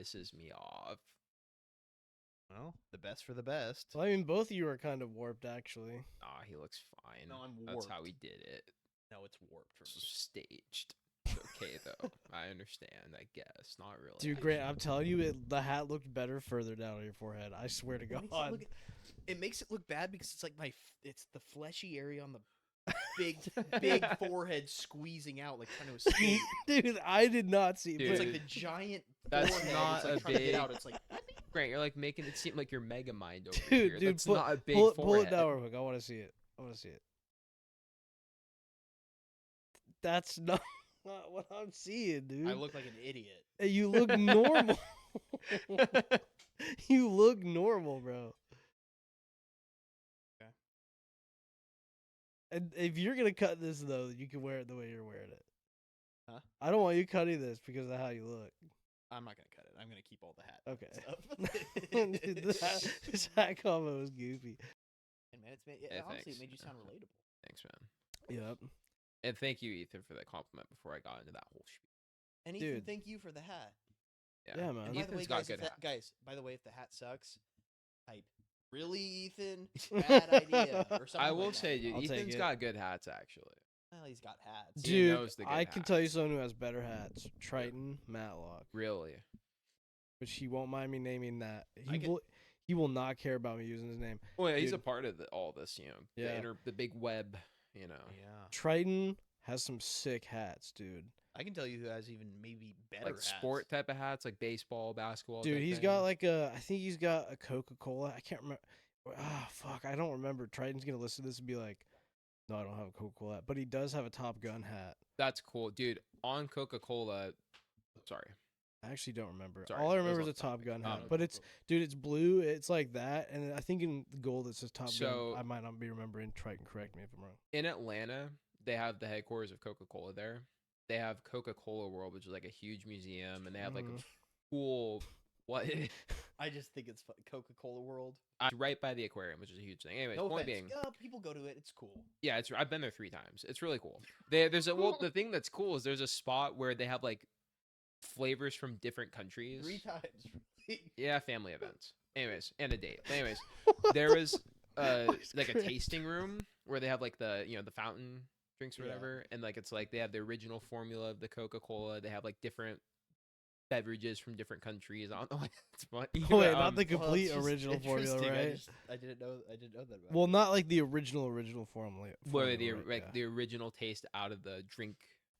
pisses me off. Well, the best for the best. Well, I mean, both of you are kind of warped, actually. Nah, he looks fine. No, I'm That's how warped. he did it. No, it's warped for It's me. staged. It's okay though. I understand. I guess not really. Dude, Grant, I'm telling you, the hat looked better further down on your forehead. I swear to God. It makes it look bad because it's like it's the fleshy area on the big forehead squeezing out, like trying to escape. Dude, I did not see. Dude, It's like the giant. that's forehead. not it's like a trying to get big- out. It's like Grant, you're like making it seem like you're Mega Mind over Dude, here. dude, That's not a big pull it forehead. down real quick. I want to see it. I want to see it. That's not what I'm seeing, dude. I look like an idiot. Hey, you look normal. You look normal, bro. Okay. And if you're gonna cut this though, you can wear it the way you're wearing it. Huh? I don't want you cutting this because of how you look. I'm not gonna cut it. I'm gonna keep all the hat. Okay. Stuff. Dude, this hat combo is goofy. And man, it's made, Hey, honestly, thanks. it made you sound relatable. Thanks, man. Yep. And thank you, Ethan, for that compliment before I got into that whole spiel. And Ethan, Dude. thank you for the hat. Yeah, man. And Ethan's by the way, got guys, good hats. guys, by the way, if the hat sucks, type really, Ethan, bad idea or something. I will like say, that. dude, I'll take Ethan's it. got good hats, actually. Well, he's got hats. He Dude, knows the good I can tell you hats. someone who has better hats. Triton Matlock. Really? Which he won't mind me naming that. I get- He will not care about me using his name. Well, yeah, he's a Dude. part of all this, Yeah. the big web, Yeah, Triton has some sick hats, dude. I can tell you who has even maybe better like hats. sport type of hats, like baseball, basketball. Dude, type he's thing. got like I think he's got a Coca-Cola. I can't remember. Ah, fuck, I don't remember. Triton's gonna listen to this and be like, no, I don't have a Coca-Cola hat. But he does have a Top Gun hat. That's cool, dude. On Coca-Cola, sorry, I actually don't remember. Sorry, All I it was remember is on a Top Gun Um, hat. But it's, dude, it's blue. It's like that. And I think in gold it says Top So- Gun. I might not be remembering. Triton, correct me if I'm wrong. in Atlanta, they have the headquarters of Coca-Cola there. They have Coca-Cola World, which is like a huge museum, and they have like Mhm. a cool what I just think it's Coca-Cola World. right by the aquarium, which is a huge thing. Anyways, No point offense. being, Yeah, people go to it. It's cool. yeah, I've been there 3 times. It's really cool. There's a the thing that's cool is there's a spot where they have like flavors from different countries. 3 times. Yeah, family events. Anyways, and a date. Anyways, there was like a tasting room where they have like the the fountain drinks or Yeah. whatever, and like it's like they have the original formula of the Coca-Cola. They have like different beverages from different countries. I don't know. It's funny. Oh, wait, but, not the Well, it's complete just original formula, interesting. right? I didn't know that about Well, it. not like the original formula. where the right, like yeah. the original taste out of the drink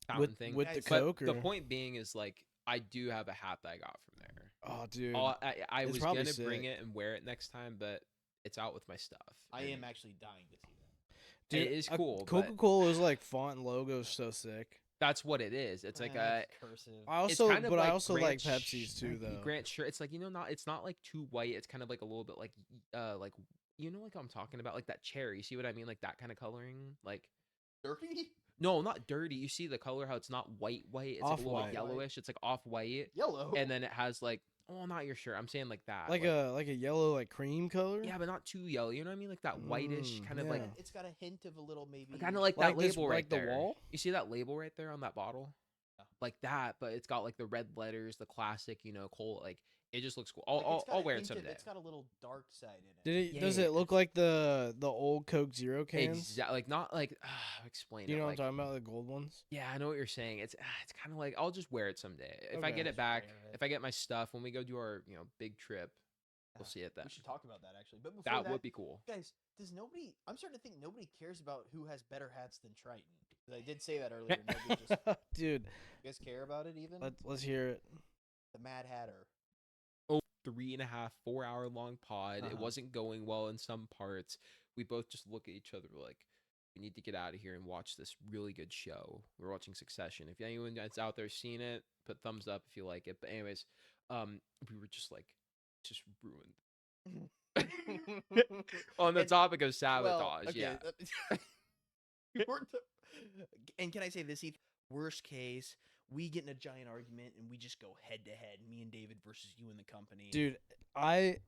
fountain thing. with the Guys, but Coke. the or- point being is like I do have a hat that I got from there. Oh, dude. I it's was probably gonna bring sick. it and wear it next time, but it's out with my stuff. I and am actually dying to see that. Dude, it is a cool, but- Coca-Cola's like font and logo is so sick. That's what it is. It's like a. It's cursive. I It's also, kind of but I like also Grant like Sh- Pepsi's too, though. Grant shirt. It's like it's not like too white. It's kind of like a little bit like like like I'm talking about like that cherry. You see what I mean? Like that kind of coloring. Like Dirty? no, not dirty. You see the color how it's not white. It's like a little Off-white. bit yellowish. It's like off white, Yellow. and then it has like not your shirt. I'm saying like that. like a yellow like cream color. yeah, but not too yellow. You know what I mean? Like that whitish kind of like yeah. It's got a hint of a little maybe. kind of like Like that this- label right like the there. wall? You see that label right there on that bottle? Yeah. Like that, but it's got like the red letters, the classic, coal. Like it just looks cool. like, it's got I'll a wear it hint of- someday. It's got a little dark side in it. Did it? Does Yeah. it look like the old Coke Zero cans? Exactly. Like not like explain Do you it. know like, what I'm talking about? The gold ones. yeah, I know what you're saying. It's kind of like I'll just wear it someday if I Okay. get it Just back. wear it. If I get my stuff when we go do our big trip, we'll Yeah. see it then. We should talk about that actually. But before That that, would be cool. guys, does nobody? I'm starting to think nobody cares about who has better hats than Triton. 'Cause I did say that earlier. Nobody just, you Dude, guys care about it even? let's hear it. The Mad Hatter. 3.5, 4 hour long pod. It Uh-huh. wasn't going well in some parts. We both just look at each other like, we need to get out of here and watch this really good show. We're watching Succession. If anyone that's out there seen it, put thumbs up if you like it. But anyways, we were just like, just ruined. On the And- topic of sabotage, yeah. And can I say this, Heath? Worst case, we get in a giant argument and we just go head to head, me and David versus you and the company. Dude,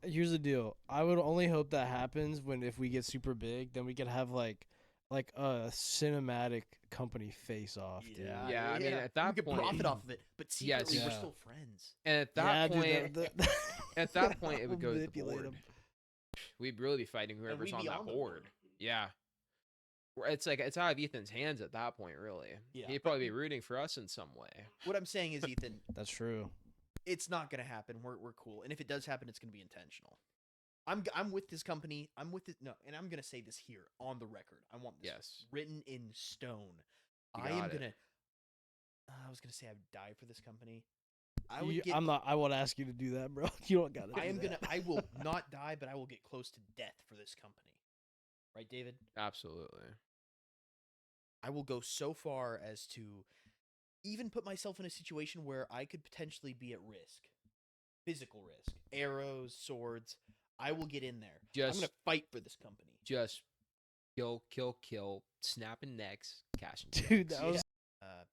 here's the deal. I would only hope that happens if we get super big, then we could have like like a cinematic company face off, dude. Yeah, I mean, at that we could point- profit off of it, but Yes. secretly we're Yeah. still friends. And at Yeah, that point, dude, at that point, it would we'll go to the manipulate board. 'em. We'd really be fighting whoever's we'd on be that on the board. board. Yeah. It's like it's out of Ethan's hands at that point, really. Yeah, He'd but- probably be rooting for us in some way. What I'm saying is, Ethan, That's true. it's not gonna happen. We're cool, and if it does happen, it's gonna be intentional. I'm with this company. I'm with it. No, and I'm gonna say this here on the record. I want this Yes. written in stone. You I am got it. gonna. I was gonna say I would die for this company. I You- would get. I'm not. I won't ask you to do that, bro. You don't gotta. I do am gonna. that. I will not die, but I will get close to death for this company. Right, David? Absolutely. I will go so far as to even put myself in a situation where I could potentially be at risk, physical risk, arrows, swords. I will get in there. I'm Just- gonna fight for this company. Just kill, snapping necks, cashing Dude, checks. that was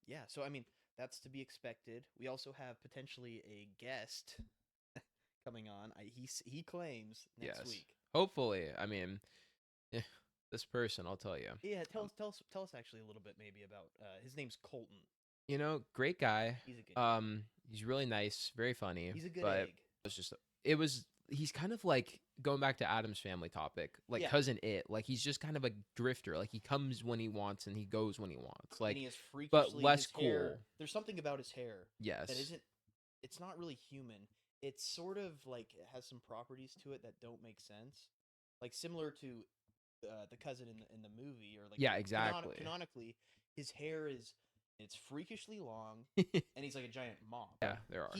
Yeah. So I mean, that's to be expected. We also have potentially a guest coming on. He claims next Yes. week. Hopefully, I mean, this person, I'll tell you. Yeah, tell us actually a little bit maybe about his name's Colton. You know, great guy. He's a good. He's really nice, very funny. He's a good but egg. he's kind of like going back to Adam's family topic, like Yeah. cousin It. Like he's just kind of a drifter. Like he comes when he wants and he goes when he wants. Like and he is freakishly, but less his hair- cool. There's something about his hair yes, that isn't. It's not really human. It's sort of like it has some properties to it that don't make sense, like similar to the cousin in the movie, or like Yeah, exactly. Canonically, his hair it's freakishly long, and he's like a giant mop. yeah, there are.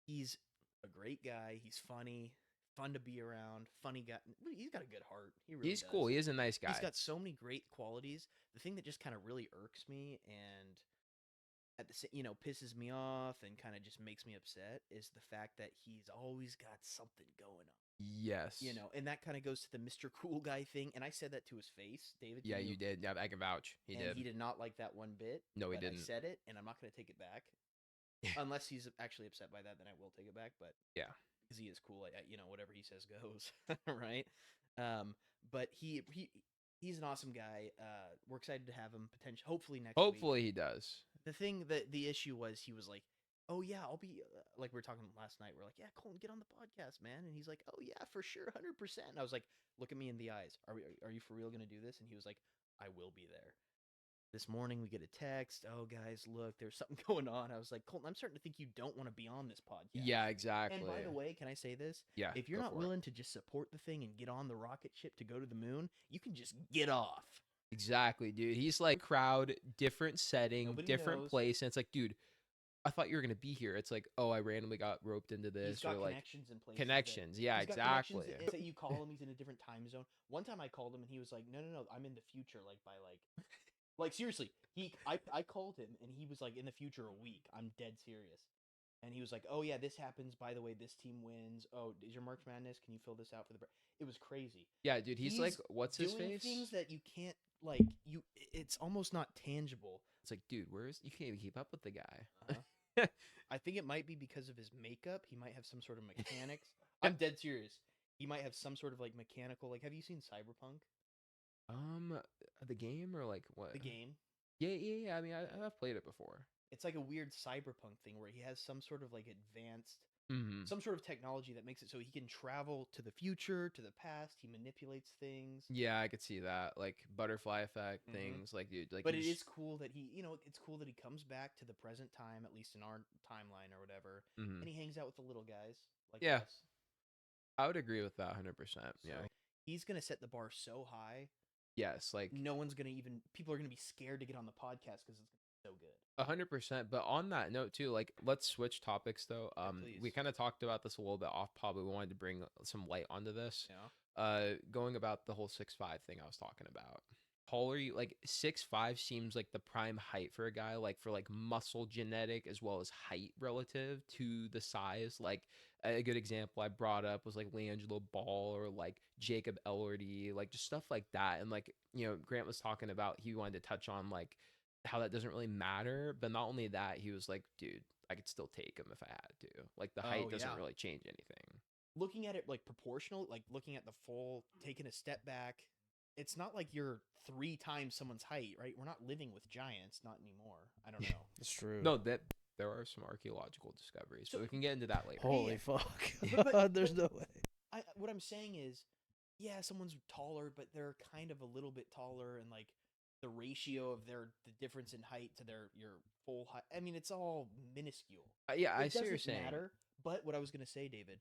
He's a great guy. He's funny, fun to be around. Funny guy. He's got a good heart. He really He's does. cool. He is a nice guy. He's got so many great qualities. The thing that just kind of really irks me and at the pisses me off and kind of just makes me upset is the fact that he's always got something going on. yes. And that kind of goes to the Mr. Cool Guy thing. And I said that to his face, David. Yeah, you did. Yeah, I can vouch. He and did. He did not like that one bit. No, he but didn't. I said it, and I'm not going to take it back. Unless he's actually upset by that, then I will take it back. But Yeah. because he is cool, whatever he says goes, right? But he's an awesome guy. We're excited to have him hopefully next week. Hopefully he does. The issue was he was like, oh yeah, I'll be like we were talking last night. We're like, yeah, Colton, get on the podcast, man. And he's like, oh yeah, for sure, 100%. And I was like, look at me in the eyes. Are you for real gonna do this? And he was like, I will be there. This morning we get a text. Oh guys, look, there's something going on. I was like, Colton, I'm starting to think you don't want to be on this podcast. Yeah, exactly. And by the way, can I say this? yeah, If you're go not for it. willing to just support the thing and get on the rocket ship to go to the moon, you can just get off. Exactly, dude. He's like crowd, different setting, Nobody different knows. place, and it's like, dude, I thought you were gonna be here. It's like, oh, I randomly got roped into He's this, got or like connections in places. connections. Yeah, He's got exactly. connections. Say you call him, he's in a different time zone. One time I called him and he was like, "No, I'm in the future." Like seriously. I called him and he was like, "In the future, a week." I'm dead serious. And he was like, "Oh yeah, this happens. By the way, this team wins. Oh, is your March Madness? Can you fill this out for the?" It was crazy. Yeah, dude. He's like, He's what's his Doing face? things that you can't It's almost not tangible. It's like, dude, you can't even keep up with the guy. I think it might be because of his makeup. He might have some sort of mechanics. I'm dead serious. He might have some sort of like mechanical. Like, have you seen Cyberpunk, The game or like what? the game? Yeah. I mean, I've played it before. It's like a weird cyberpunk thing where he has some sort of like advanced, Mm-hmm. some sort of technology that makes it so he can travel to the future, to the past. He manipulates things. Yeah, I could see that, like butterfly effect Mhm. things, like dude, like. But it he's- is cool that it's cool that he comes back to the present time, at least in our timeline or whatever, Mhm. and he hangs out with the little guys like Yeah. us. I would agree with that 100%. Yeah. So he's gonna set the bar so high, Yes, like no one's gonna people are gonna be scared to get on the podcast because it's gonna be so good. 100%. But on that note too, like let's switch topics though. We please. kind of talked about this a little bit off pod, but we wanted to bring some light onto this. Yeah. Going about the whole 6'5" thing I was talking about. Taller, you like 6'5" seems like the prime height for a guy, like for like muscle genetic as well as height relative to the size. Like a good example I brought up was like LeAngelo Ball or like Jacob Elordi, like just stuff like that. And like, Grant was talking about, he wanted to touch on like how that doesn't really matter. But not only that, he was like, dude, I could still take him if I had to. Like the height Oh, doesn't yeah. really change anything. Looking at it like proportional, like looking at the full, taking a step back, it's not like you're 3 times someone's height, right? We're not living with giants, not anymore. I don't know. It's true. No, that there are some archaeological discoveries, So- but we can get into that later. Holy yeah. fuck. But- There's no way. What I'm saying is, yeah, someone's taller, but they're kind of a little bit taller, and like the ratio of the difference in height to your full height. I mean, it's all minuscule. Yeah, I It see what you're doesn't saying. matter. But what I was gonna say, David,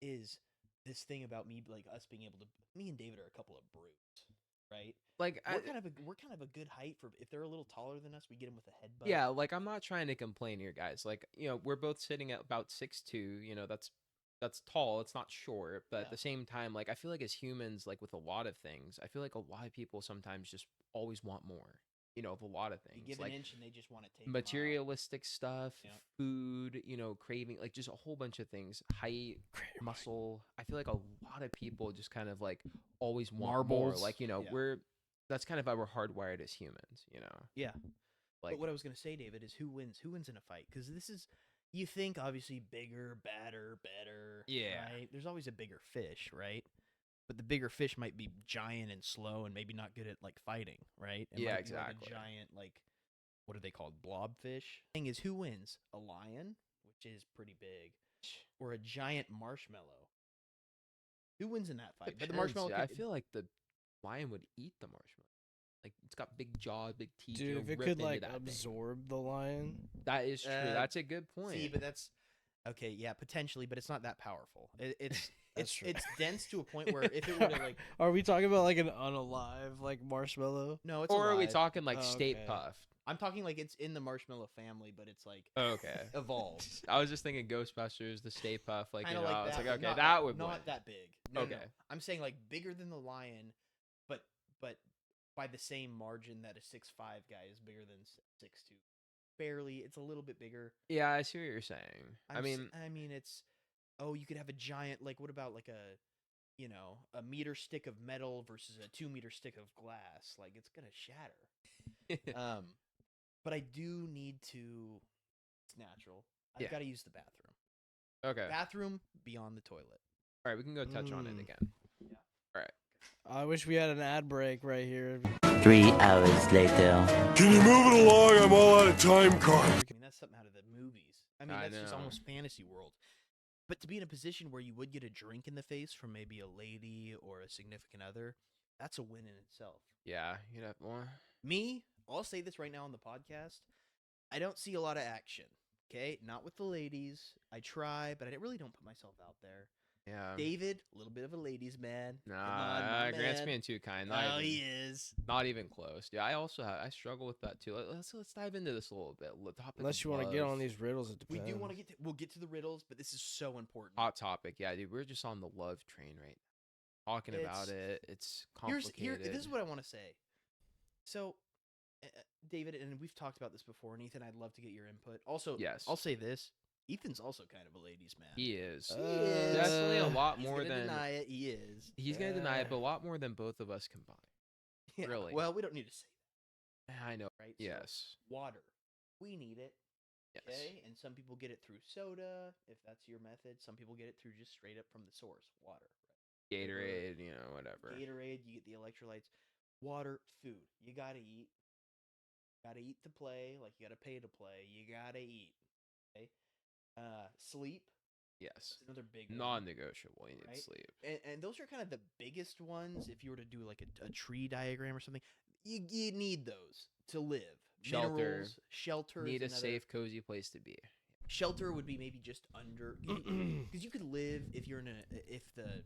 is this thing about me, like us being able to. Me and David are a couple of brutes, right? Like, We're kind of a good height for if they're a little taller than us, we get them with a headbutt. yeah, like I'm not trying to complain here, guys. Like, we're both sitting at about 6'2". That's tall. It's not short, but at Yeah. the same time, like I feel like as humans, like with a lot of things, I feel like a lot of people sometimes just always want more. Of a lot of You things, give like an inch and they just want to take 'em out. materialistic stuff, Yeah. food, craving, like just a whole bunch of things, height, muscle. I feel like a lot of people just kind of like always want more. Marbles. Like, Yeah. that's kind of how we're hardwired as humans, Yeah. Like, But what I was gonna say, David, is who wins? Who wins in a fight? Because this is, you think obviously bigger, badder, better. Yeah. Right. There's always a bigger fish, right? But the bigger fish might be giant and slow and maybe not good at like fighting, right? It Yeah, might be like exactly. a giant, like, what are they called? Blobfish. Thing is, who wins? A lion, which is pretty big, or a giant marshmallow? Who wins in that fight? But the depends. marshmallow. I could- feel like the lion would eat the marshmallow. Like it's got big jaws, big teeth. Dude, if it rip could into like that thing. absorb the lion, That is true. That's a good point. See, but that's okay. Yeah, potentially, but it's not that powerful. It's That's it's true. it's dense to a point where if it were to like, are we talking about like an unalive like marshmallow? no, it's or are we alive. talking like Oh, Stay okay. Puft? I'm talking like it's in the marshmallow family, but it's like Okay. evolved. I was just thinking Ghostbusters, the Stay Puft, like Kind you of know. like It's that. like but okay, not that would not win. that big. No, no, Okay. I'm saying like bigger than the lion, but by the same margin that a 6'5" guy is bigger than 6'2". Barely, it's a little bit bigger. Yeah, I see what you're saying. I mean, it's you could have a giant, like, what about like a meter stick of metal versus a 2 meter stick of glass? Like, it's gonna shatter. But I do need to. It's natural. I've Yeah. got to use the bathroom. okay. Bathroom beyond the toilet. All right, we can go touch on it Mm. again. I wish we had an ad break right here. 3 hours later. Can you move it along? I'm all out of time card. I mean, that's something out of the movies. I mean, I that's just know. almost fantasy world. But to be in a position where you would get a drink in the face from maybe a lady or a significant other, that's a win in itself. Yeah, more. Me, I'll say this right now on the podcast. I don't see a lot of action. Okay, not with the ladies. I try, but I really don't put myself out there. Yeah. David, a little bit of a ladies' man. Come on, Nah, my Grant's man. being too kind. Oh, he is. Not even close. Yeah, I struggle with that too. Let's dive into this a little bit. Topic Unless of you want to get love. on these riddles, it We depends. do want to we'll get to the riddles, but this is so important. Hot topic. Yeah, dude, we're just on the love train right now. Talking about it. It's complicated. This is what I want to say. So, David, and we've talked about this before, and Ethan, I'd love to get your input. Also, Yes. I'll say this. Ethan's also kind of a ladies' man. He is. He is. Definitely a lot He's more gonna than deny it. He is. he's gonna deny it, but a lot more than both of us combined. Yeah, Really? Well, we don't need to say I know. that, right? So, Yes. water. We need it. Yes. Okay, and some people get it through soda, if that's your method. Some people get it through just straight up from the source, water. Right? Gatorade, whatever. Gatorade, you get the electrolytes. Water, food. You gotta eat. Gotta eat to play, like you gotta pay to play. You gotta eat. Okay. Sleep. Yes. That's another big one. Non-negotiable. You need Right? sleep. And those are kind of the biggest ones. If you were to do like a tree diagram or something, you need those to live. Shelter. Minerals, shelter. Need is a another- safe, cozy place to be. Shelter would be maybe just under, because you could live if you're if the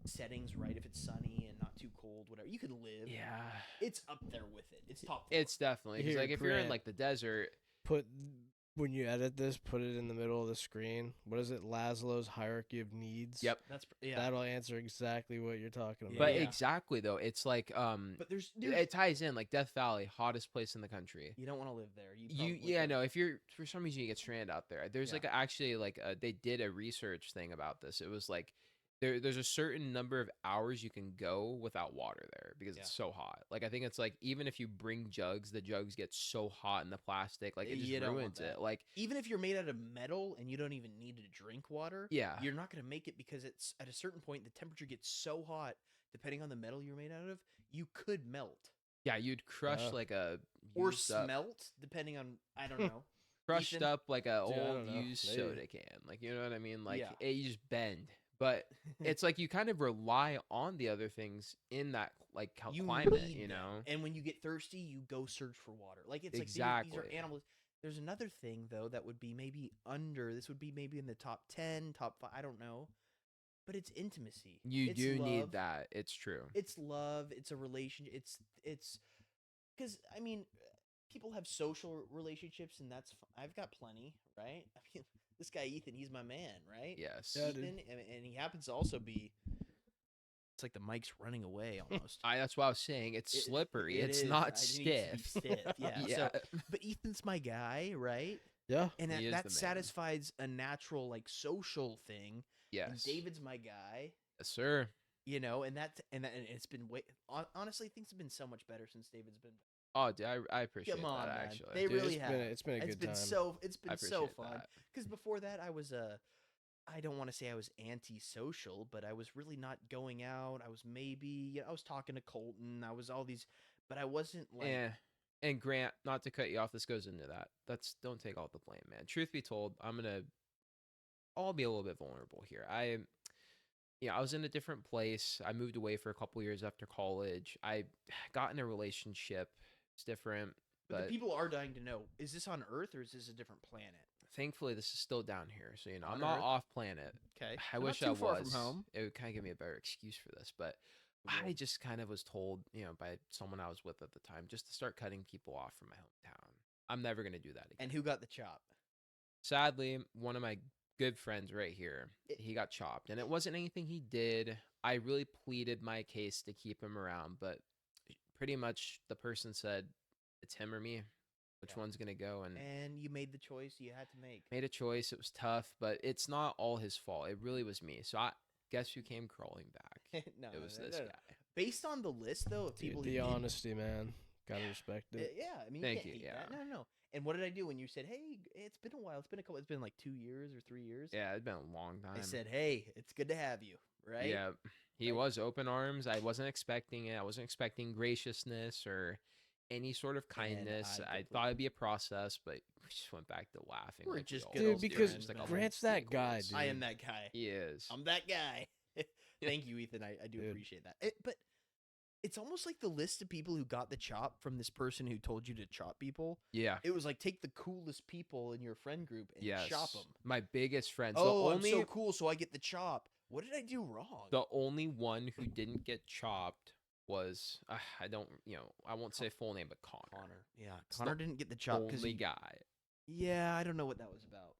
setting's right, if it's sunny and not too cold, whatever. You could live. Yeah. It's up there with it. It's top. Floor. It's definitely 'cause, Here, like if you're in Grant. like the desert. Put when you edit this, put it in the middle of the screen. What is it? Laszlo's hierarchy of needs. Yep. That's yeah. That'll answer exactly what you're talking about. But Yeah. exactly though, it's like But there's it ties in like Death Valley, hottest place in the country. you don't want to live there. You Yeah, no, if you're for some reason you get stranded out there. There's Yeah. like actually like they did a research thing about this. It was like there's a certain number of hours you can go without water there because Yeah. it's so hot. Like I think it's like even if you bring jugs, the jugs get so hot in the plastic, like it You just don't want ruins it. that. Like even if you're made out of metal and you don't even need to drink water, yeah. you're not going to make it because it's at a certain point the temperature gets so hot depending on the metal you're made out of, you could melt Yeah, you'd crush Yeah. like a or used up, smelt, depending on I don't know. crushed Ethan? up like a Dude, I old don't know. used Maybe. soda can. Like you know what I mean? Like Yeah. you just bend. But it's like you kind of rely on the other things in that like You climate, need you them. know? And when you get thirsty, you go search for water. Like it's like these Exactly. are animals. There's another thing though that would be maybe under. This would be maybe in the top 10, top 5. I don't know. But it's intimacy. You It's do love. need that. It's true. It's love. It's a relationship. It's because I mean, people have social relationships, and that's I've got plenty, right? I mean, this guy Ethan, he's my man, right? Yes. Yeah, dude. Ethan, and he happens to also be. It's like the mic's running away almost. That's what I was saying. It's It- slippery. it It's is. not It needs to be stiff. stiff, yeah. yeah. So, but Ethan's my guy, right? Yeah. And He is that the man. satisfies a natural like social thing. And Yes. David's my guy, Yes, sir. you know, and it's been way. Honestly, things have been so much better since David's been. Oh, dude, I appreciate Come on, that man. actually. They Dude, really it's have. been it's been a It's good been time. so I so appreciate fun. that. Because before that, I was I don't want to say I was antisocial, but I was really not going out. I was maybe I was talking to Colton. I was all these, but I wasn't like. And Grant, not to cut you off, this goes into that. Don't take all the blame, man. Truth be told, I'll be a little bit vulnerable here. I was in a different place. I moved away for a couple years after college. I got in a relationship. It's different, But but the people are dying to know: is this on Earth or is this a different planet? thankfully this is still down here. So I'm On not Earth? off planet. Okay, I so wish not I too far was. from home. It would kind of give me a better excuse for this, but I would. just kind of was told, by someone I was with at the time, just to start cutting people off from my hometown. I'm never gonna do that again. And who got the chop? Sadly, one of my good friends right here, he got chopped, and it wasn't anything he did. I really pleaded my case to keep him around, but pretty much the person said, "It's him or me. Which Yeah. one's gonna go?" And And you made the choice you had to make. made a choice. It was tough, but it's not all his fault. It really was me. So I guess who came crawling back? No, It was no, this no, no. guy. Based on the list, though, of people Dude, who the did- honesty, man. Gotta respect it. yeah, I mean, Thank can't you, hate yeah. that. No. And what did I do when you said, "Hey, it's been a while. It's been like 2 years or 3 years"? Yeah, it's been a long time. I said, "Hey, it's good to have you." Right? Yeah, he Right. was open arms. I wasn't expecting it. I wasn't expecting graciousness or any sort of kindness. I I completely- thought it'd be a process, but we just went back to laughing. We're like we just all good Dude, old do. because friends, Just man. Grant's old that guy, equals. dude. I am that guy. He is. I'm that guy. Thank you, Ethan. I do Dude. appreciate that. But it's almost like the list of people who got the chop from this person who told you to chop people. Yeah. It was like take the coolest people in your friend group and Yes. chop them. My biggest friends. Oh, the I'm only so cool, so I get the chop. What did I do wrong? the only one who didn't get chopped was I don't I won't say full name, but Connor. Yeah, It's Connor the didn't get the chop because Only guy. Yeah, I don't know what that was about.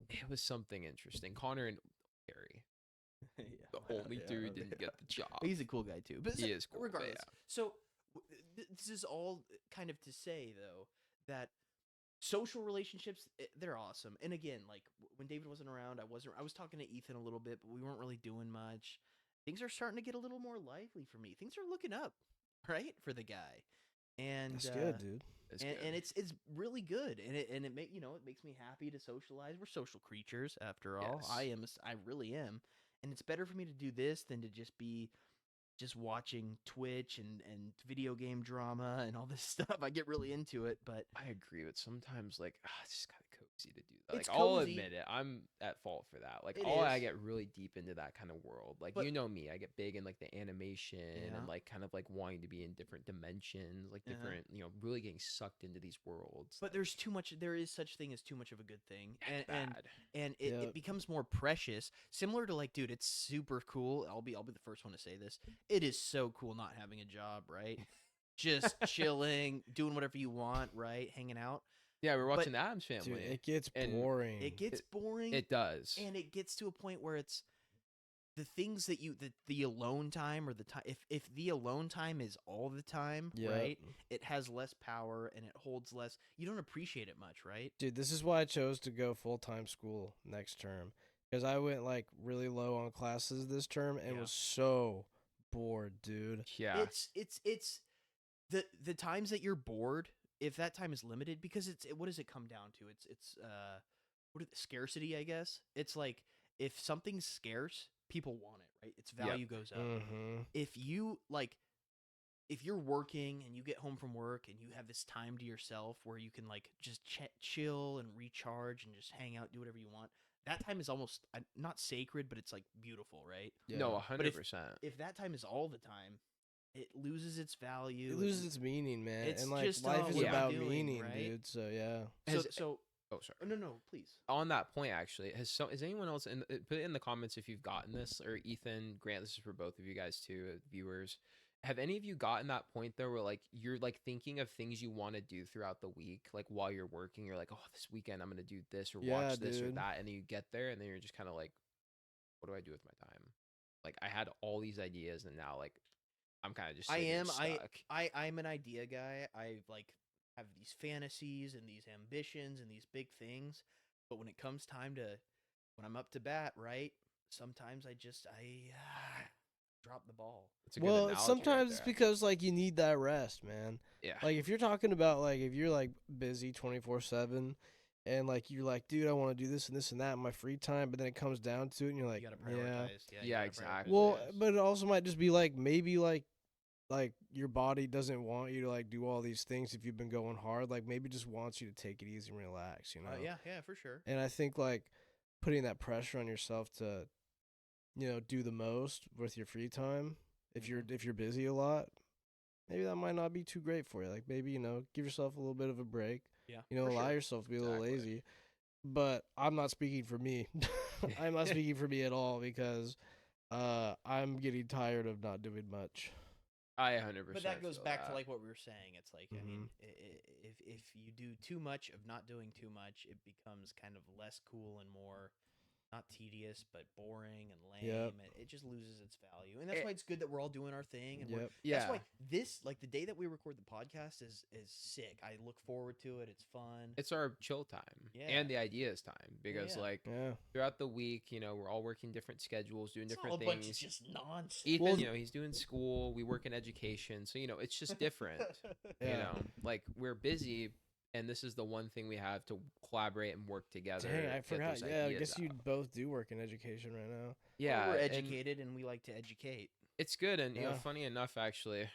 It was something interesting. Connor and Harry. Yeah, The only yeah, dude didn't get the chop. He's a cool guy too. But He is cool, but regardless. yeah. So this is all kind of to say though that social relationships they're awesome. And again, like when David wasn't around, I was talking to Ethan a little bit, but we weren't really doing much. Things are starting to get a little more lively for me. Things are looking up, right, for the guy. And That's good, dude. It's and, good. and it's really good, and it makes me happy to socialize. We're social creatures after all. Yes. I really am, and it's better for me to do this than to just be watching Twitch and video game drama and all this stuff. I get really into it, but I agree, but sometimes it's just kind of cozy to do that. It's Like I'll cozy. admit it, I'm at fault for that. Like It I is. get really deep into that kind of world. Like But- you know me, I get big in like the animation Yeah. and like kind of like wanting to be in different dimensions, like Uh-huh. different, really getting sucked into these worlds. but there's too much. There is such thing as too much of a good thing, It's and bad. and it, Yeah. it becomes more precious. Similar to like, dude, it's super cool. I'll be the first one to say this. It is so cool not having a job, right? Just chilling, doing whatever you want, right? Hanging out. Yeah, we're but- watching the Addams Family. Dude, it gets And boring. It gets boring. It does. and it gets to a point where it's the things that the alone time or the time if the alone time is all the time, Yeah. right? It has less power and it holds less. You don't appreciate it much, right? Dude, this is why I chose to go full-time school next term. Because I went like really low on classes this term and Yeah. was so bored, dude. yeah. It's the times that you're bored, if that time is limited, because what does it come down to? It's scarcity, I guess. It's like if something's scarce, people want it, right? Its Yep. value goes up. Mm-hmm. If you like, if you're working and you get home from work and you have this time to yourself where you can like just chill and recharge and just hang out, do whatever you want, that time is almost not sacred, but it's like beautiful, right? No, But 100%. if that time is all the time, it loses its value. It loses its meaning, man. it's And like just, life is what am I about doing, meaning, right? dude. So yeah. So Oh, sorry. oh, no, please. On that point, actually, has anyone else put it in the comments if you've gotten this, or Ethan, Grant, this is for both of you guys too, viewers. Have any of you gotten that point though, where like you're like thinking of things you want to do throughout the week, like while you're working, you're like, oh, this weekend I'm gonna do this or Yeah, watch this or dude. that, and then you get there and then you're just kind of like, what do I do with my time? Like I had all these ideas and now like I'm kind of just stuck. I'm an idea guy. I like have these fantasies and these ambitions and these big things, but when it comes time to when I'm up to bat, right? Sometimes I drop the ball. It's a good Well, analogy right sometimes it's there. because like you need that rest, man. Yeah. Like if you're talking about like if you're like busy 24/7 and like you're like, dude, I want to do this and that in my free time, but then it comes down to it and you're like, You gotta yeah. prioritize. Yeah, you Yeah, gotta exactly. prioritize. Well, Yes. but it also might just be like maybe like your body doesn't want you to like do all these things if you've been going hard. Like maybe just wants you to take it easy and relax, you know? Yeah, for sure. And I think like putting that pressure on yourself to, you know, do the most with your free time. If you're busy a lot, maybe that might not be too great for you. Like maybe, you know, give yourself a little bit of a break. Yeah, You know, for allow sure. yourself to be a little Exactly. lazy. But I'm not speaking for me. I'm not speaking for me at all because I'm getting tired of not doing much. I 100%. But that goes feel back that. to like what we were saying. It's like, I mean, Mhm. if you do too much of not doing too much, it becomes kind of less cool and more not tedious, but boring and lame. Yep. It just loses its value, and that's why it's good that we're all doing our thing. And Yep. that's Yeah. why this, like the day that we record the podcast, is sick. I look forward to it. It's fun. It's our chill time Yeah. and the ideas time because Yeah. like Yeah. throughout the week, you know, we're all working different schedules, doing It's different all a bunch of things. just nonsense. Ethan, Well, you know, he's doing school. We work in education, so you know, it's just different. You Yeah. know, like we're busy, and this is the one thing we have to collaborate and work together. Dang, I get forgot. those Yeah, I ideas guess you out. both do work in education right now. Yeah, we're and educated and we like to educate. it's good, and you know, Yeah. funny enough, actually,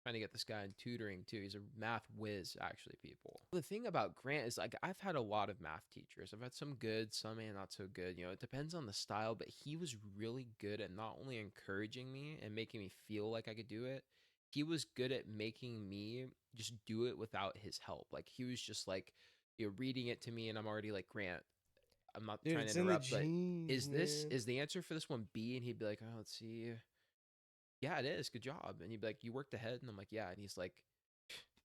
trying to get this guy in tutoring too. He's a math whiz, actually. People. The thing about Grant is like I've had a lot of math teachers. I've had some good, some not so good. You know, it depends on the style, but he was really good at not only encouraging me and making me feel like I could do it. He was good at making me just do it without his help. Like he was just like, you're reading it to me, and I'm already like, Grant, I'm not Dude, trying it's to in the interrupt, but genes, man. is the answer for this one B? And he'd be like, oh, let's see. Yeah, it is. Good job. And he'd be like, you worked ahead, and I'm like, yeah. And he's like,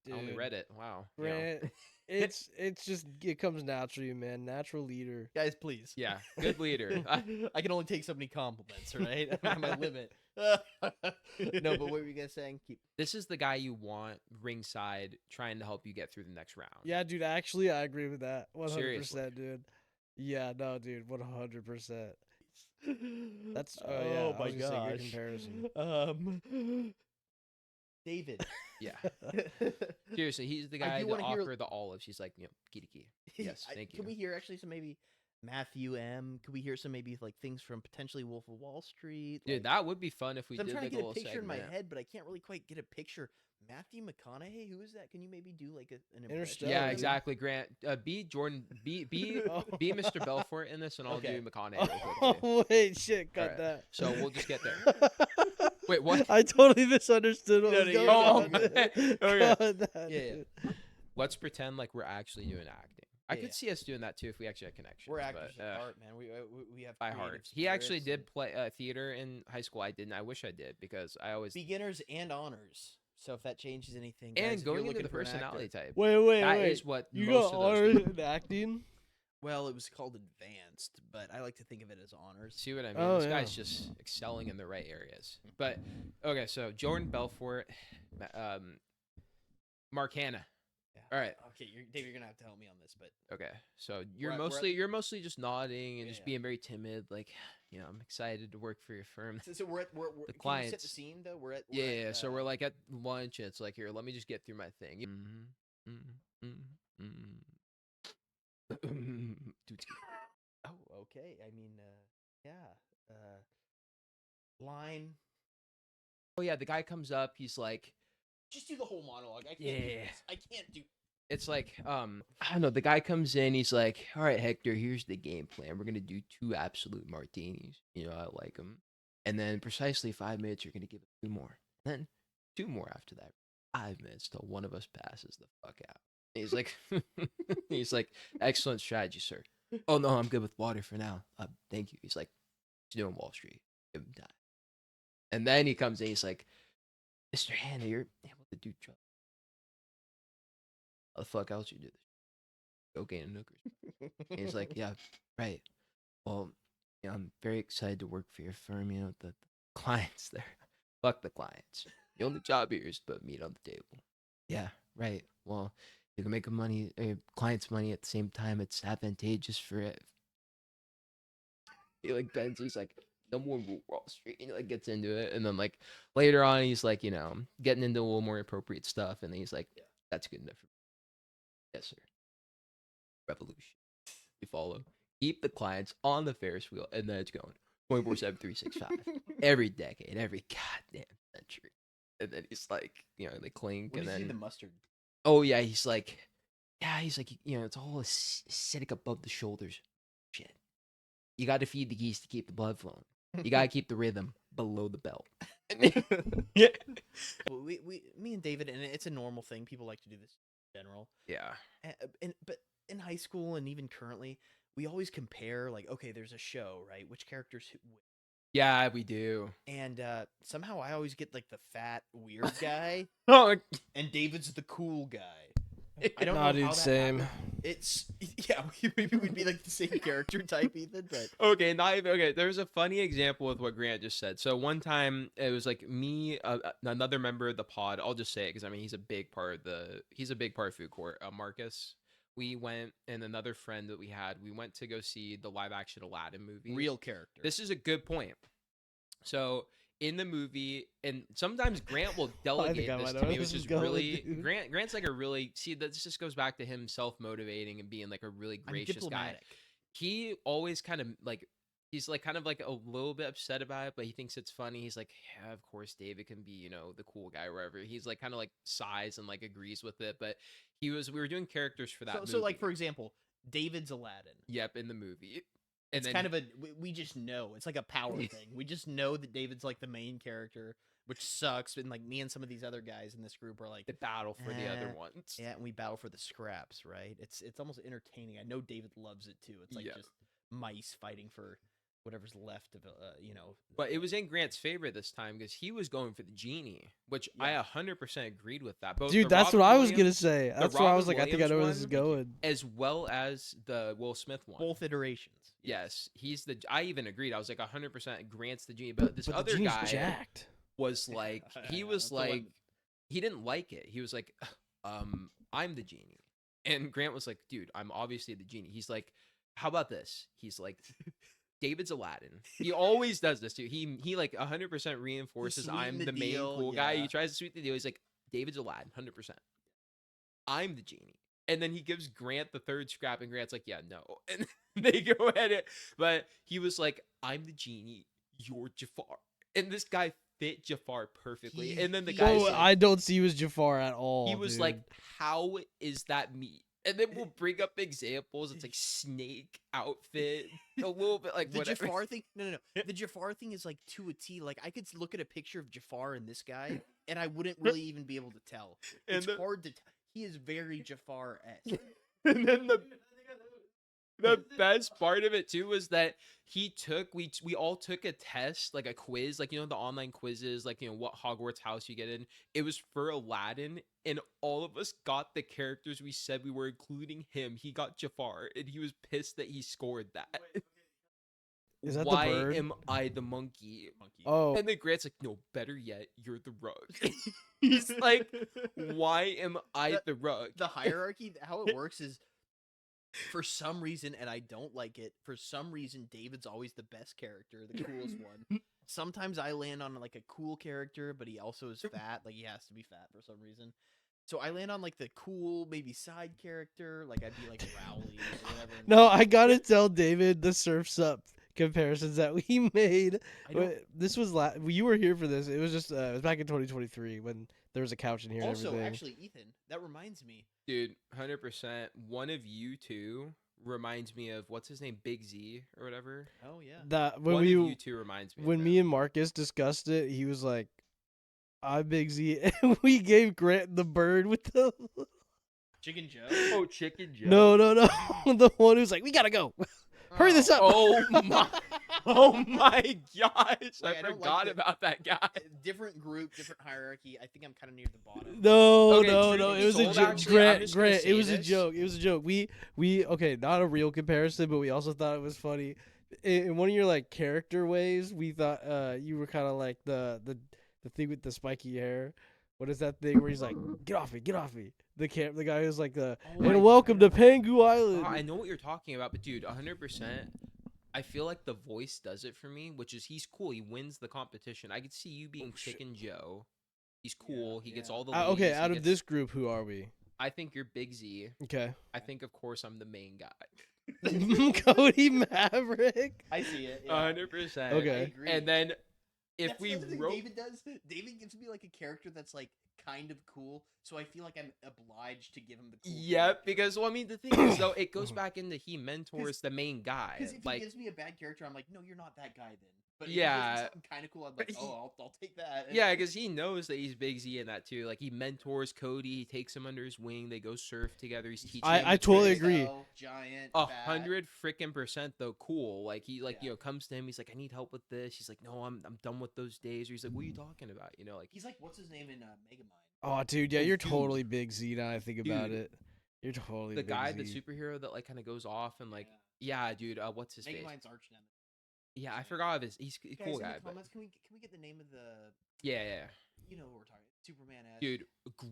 I only Dude. read it. Wow. You know. Grant, it's just it comes naturally, man. Natural leader. Guys, please. Yeah, good leader. I can only take so many compliments, right? I'm at my limit. No, but what were you guys saying? Keep. This is the guy you want ringside, trying to help you get through the next round. Yeah, dude. Actually, I agree with that. 100%, Seriously. dude. Yeah, no, dude. 100%. That's Oh yeah. I my was gonna say, gosh. good comparison. David. Yeah. Seriously, he's the I guy do to wanna hear- offer the olives. He's like, you know, key. Yes, thank you. Can we hear actually some maybe Matthew M? Could we hear some maybe like things from potentially Wolf of Wall Street? Dude, Like, that would be fun if we 'cause I'm did trying like to a get a little picture in my segment. head, but I can't really quite get a picture. Matthew McConaughey, who is that? Can you maybe do like an impression? Interstellar, Yeah, dude. exactly. Grant, be Jordan, be Oh. be Mr. Belfort in this, and I'll Okay. do McConaughey. Real quick, too. Oh wait, shit, cut Alright, that. so we'll just get there. Wait, what? I totally misunderstood what No, was no, going you're on. good. dude. Okay. Cut that, Yeah, yeah. dude. Let's pretend like we're actually doing acting. I Yeah, could yeah. see us doing that too if we actually had connections. We're actors but, at heart, man. We have by creative heart. He actually spirits did play theater in high school. I didn't. I wish I did because I always and beginners and honors. So if that changes anything, and guys, if you're going into looking the for an actor- personality type. Wait. That is what You most got of those honors people- in acting? Well, it was called advanced, but I like to think of it as honors. See what I mean? Oh, This guy's yeah. just excelling in the right areas. But okay, so Jordan Belfort, Mark Hanna. Yeah. All right. Okay, Dave, you're gonna have to help me on this, but Okay, so We're at- you're mostly just nodding and Yeah, just yeah. being very timid, like, you know, I'm excited to work for your firm. so we're at we're The can you set the clients. scene though. We're at Yeah. So we're like at lunch, and it's like, here, let me just get through my thing. Dude's oh, okay. I mean, yeah. line. Oh yeah, the guy comes up. He's like, Just do the whole monologue. I can't do Yeah. this. I can't do. it's like, I don't know. The guy comes in. He's like, all right, Hector, here's the game plan. We're gonna do 2 absolute martinis. I like them. And then precisely 5 minutes, you're gonna give us 2 more. Then 2 more after that. 5 minutes till one of us passes the fuck out. And he's like, he's like, excellent strategy, sir. Oh no, I'm good with water for now. Thank you. He's like, he's doing Wall Street. Give him time. And then he comes in. He's like, Mr. Hanna, you're able to do drugs. How the fuck else you do this? Cocaine and hookers. And he's like, yeah, right. Well, I'm very excited to work for your firm. The clients there. Fuck the clients. The only job here is to put meat on the table. Yeah, right. Well, you can make clients money at the same time. It's advantageous for it. He like bends. He's like, no more Wall Street. And he like gets into it. And then like later on, he's like, getting into a little more appropriate stuff. And then he's like, that's good enough for me. Yes, sir. Revolution. You follow. Keep the clients on the Ferris wheel, and then it's going 24/7, 365. Every decade, every goddamn century. And then he's like, they clink, When and you see then the mustard. oh yeah, he's like, it's all acidic above the shoulders. Shit. You got to feed the geese to keep the blood flowing. You got to keep the rhythm below the belt. Yeah. Well, me and David, and it's a normal thing. People like to do this in general. Yeah. But in high school and even currently, we always compare. Like, okay, there's a show, right? Which characters win? Yeah, we do. And somehow I always get like the fat weird guy, Oh, and David's the cool guy. I don't Nah, know dude, how that same. happened. It's maybe we'd be like the same character type, Ethan. But okay, not even okay. There's a funny example with what Grant just said. So one time it was like me, another member of the pod. I'll just say it because I mean he's a big part of food court. Marcus. We went and another friend that we had. We went to go see the live action Aladdin movie. real character. This is a good point. So in the movie, and sometimes Grant will delegate I this might to know me, where which this is is going, really dude. Grant's like a really this just goes back to him self-motivating and being like a really I'm gracious guy. diplomatic. He always kind of like he's like kind of like a little bit upset about it, but he thinks it's funny. He's like, yeah, of course David can be, the cool guy or whatever. He's like kind of like sighs and like agrees with it, but we were doing characters for that movie. So like for example, David's Aladdin. Yep, in the movie. It's kind of we just know. It's like a power thing. We just know that David's like the main character, which sucks. And like me and some of these other guys in this group are like the battle for the other ones. yeah, and we battle for the scraps, right? It's almost entertaining. I know David loves it too. It's like just mice fighting for whatever's left of But it was in Grant's favor this time because he was going for the genie, which I 100% agreed with that. Both Dude, the that's Robin what I was Williams- gonna say. the That's why I was Robin like, I think I know where Williams this is one, going. as well as the Will Smith one. both iterations. Yes, I even agreed. I was like 100% Grant's the genie, but this But the other genie's guy jacked. was like, he was That's the one- like, he didn't like it. He was like, I'm the genie, and Grant was like, dude, I'm obviously the genie. He's like, how about this? He's like, David's Aladdin. He always does this too. He like 100% reinforces sweeten I'm the the main deal, cool guy. yeah. He tries to sweeten the deal. He's like, David's Aladdin, 100%. I'm the genie. And then he gives Grant the third scrap, and Grant's like, yeah, no. And they go at it. But he was like, I'm the genie, you're Jafar. And this guy fit Jafar perfectly. And then the guy Whoa, I don't see you as Jafar at all. he was dude. like, how is that me? And then we'll bring up examples. It's like snake outfit, a little bit like The whatever. Jafar thing? No. The Jafar thing is like to a T. Like I could look at a picture of Jafar and this guy, and I wouldn't really even be able to tell. And It's the- hard to. He is very Jafar-esque. And then the best part of it too was that we all took a test, like a quiz, like the online quizzes, like what Hogwarts house you get in. It was for Aladdin, and all of us got the characters we said we were, including him. He got Jafar, and he was pissed that he scored that. Is that Why the bird? am I the monkey? Oh, And then Grant's like, no, better yet, you're the rug. He's like, why am I the rug? The hierarchy, how it works is, for some reason, and I don't like it. For some reason, David's always the best character, the coolest one. Sometimes I land on like a cool character, but he also is fat. Like he has to be fat for some reason. So I land on like the cool, maybe side character. Like I'd be like Rowley or whatever. no, I gotta tell David the Surf's Up comparisons that we made. I don't. This was you were here for this. It was just it was back in 2023 when there was a couch in here and Also, everything. actually, Ethan, that reminds me. Dude, 100%. One of you two reminds me of what's his name, Big Z or whatever. Oh yeah. That One of you two reminds me. when of me him. and Marcus discussed it, he was like, "I'm Big Z," and we gave Grant the bird with the. Chicken Joe. Oh, Chicken Joe. No, the one who's like, "We gotta go, hurry this up." Oh my! Oh my gosh! Wait, I I don't like forgot the- about that guy. Different group, different hierarchy. I think I'm kind of near the bottom. No, Okay, no, truth no. be It was a told, joke. actually, I'm Grant, just gonna Grant. say It was a this. joke. It was a joke. We okay, not a real comparison, but we also thought it was funny. In one of your like character ways, we thought you were kind of like the thing with the spiky hair. What is that thing where he's like, "Get off me, get off me." The guy who's like the and welcome to Pangu Island. I know what you're talking about, but dude, 100%. I feel like the voice does it for me, which is he's cool. He wins the competition. I could see you being Chicken Joe. He's cool. He gets yeah. all the Okay, ladies, he out of gets- this group, who are we? I think you're Big Z. Okay, I think, of course, I'm the main guy. Cody Maverick. I see it. Yeah. 100%. Okay. I agree. And then if That's we the thing wrote, David does. David gives me like a character that's like kind of cool, so I feel like I'm obliged to give him the cool. yep, because well, I mean, the thing is though, it goes back into he mentors the main guy. Because if Like, he gives me a bad character, I'm like, no, you're not that guy then. But if Yeah. he gives me something kind of cool, I'm like, oh, I'll take that. And- yeah, because he knows that he's Big Z in that too. Like he mentors Cody, he takes him under his wing. They go surf together. He's teaching. him I the totally tricks. agree. So, giant. 100% though, cool. Like he like Yeah. comes to him. He's like, I need help with this. He's like, no, I'm done with those days. Or he's like, what are you talking about? You know, like He's like, what's his name in Megamind? Oh, dude, yeah, Oh, you're dude. totally Big Z now. I think about Dude. it. You're totally the Big guy, Z. the superhero that like kind of goes off and like, yeah, dude, what's his face? Megamind's arch nemesis. Yeah, I forgot of his. He's a Guys, cool in guy, the but comments, can we get the name of the? yeah. You know what we're talking. Superman. Dude,